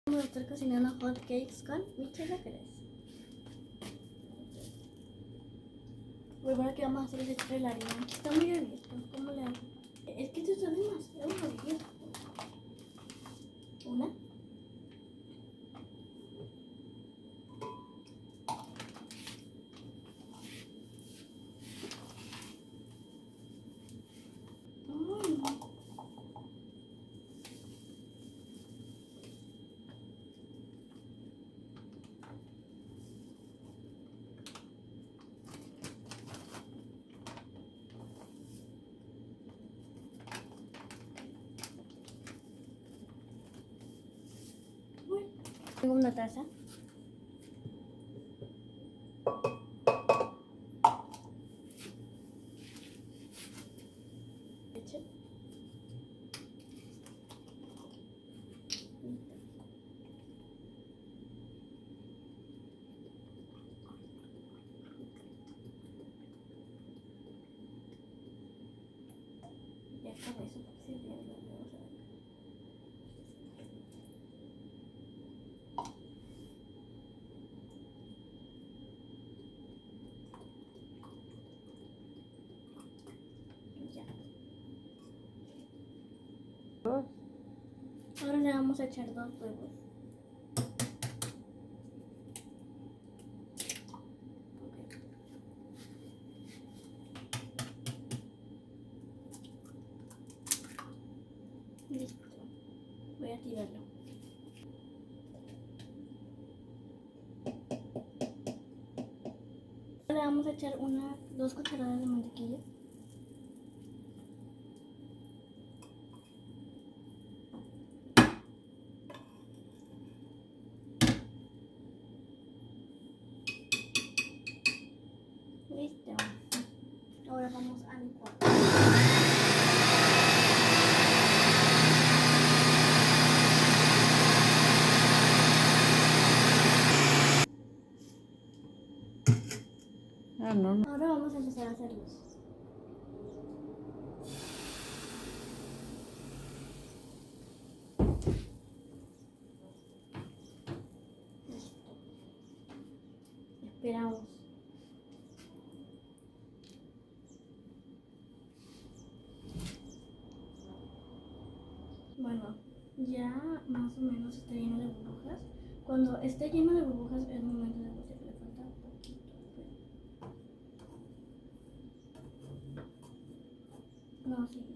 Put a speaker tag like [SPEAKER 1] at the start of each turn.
[SPEAKER 1] Vamos a estar cocinando hot cakes con Michelle Pérez. Recuerda que vamos a hacer ese de la harina. Está muy abierto. ¿Cómo le hago? Es que esto está demasiado abierto. Una. Tengo una taza. Leche. Ya con eso sirviendo. Vamos a ver. Ya. Ahora le vamos a echar 2 huevos. Listo. Voy a tirarlo. Ahora le vamos a echar 2 cucharadas de mantequilla. Listo. Ahora vamos a licuar.
[SPEAKER 2] No.
[SPEAKER 1] Ahora vamos a empezar a hacerlos. Listo. Esperamos. Bueno, ya más o menos está lleno de burbujas. Cuando esté lleno de burbujas es momento de cocer. Le falta poquito. No, sí.